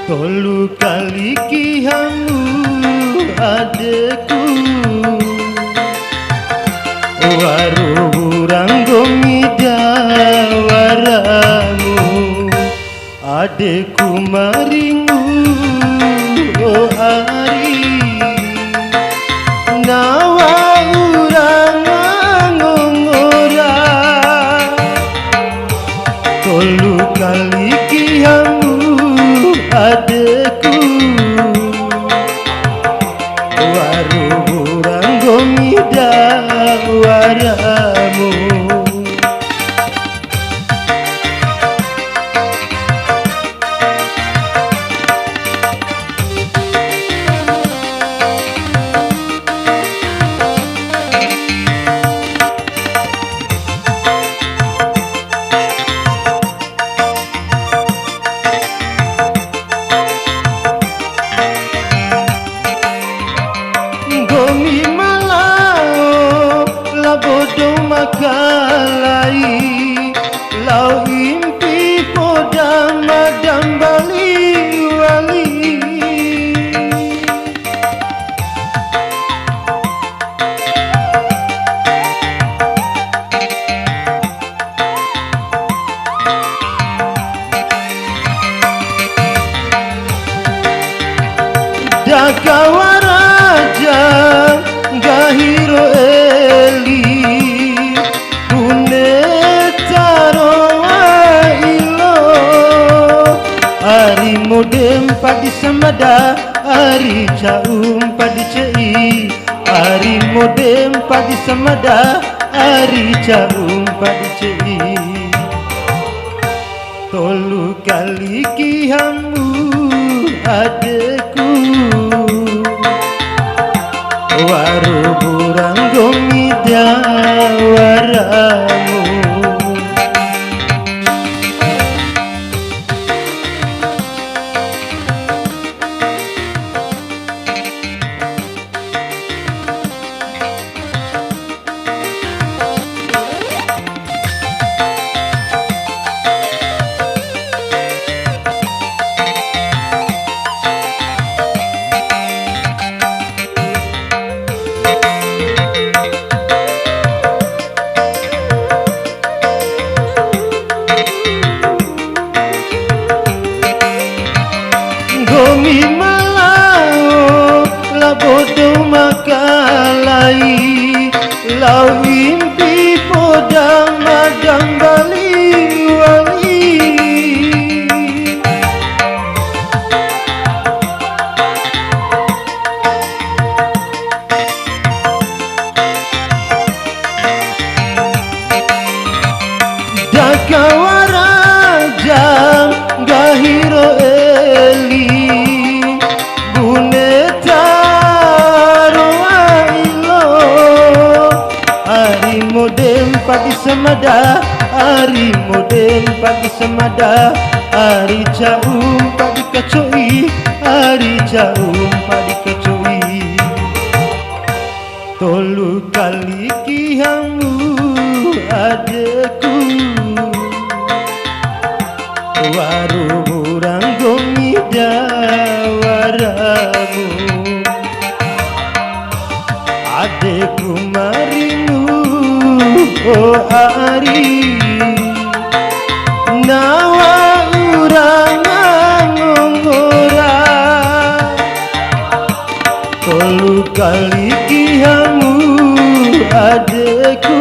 Tolu kali kihamu adeku waru ranggomida waramu adeku maringu oh hari nawa urang ngongora tolu kali kihamu adeku waru ranggomida waramu gomi malao labodo makalai lau impi podam madam bali wali dakawaraja gahiro eli punetaro ilo ari modem padi samada ari caum padi cei ari modem padi samada ari caum padi cei tolu kali kihamu adeku waru ranggomida waramu gomi malao labodo makalai lau impi podam madam bali wali dakawaraja gahiro eli modem pagi semada ari modem pagi semada ari caum pagi kacoi ari caum pagi kacoi tolu kali kihamu adeku waru ranggomida waramu adeku maringu oh ari nawa urang ngongora tolu kali kihamu adeku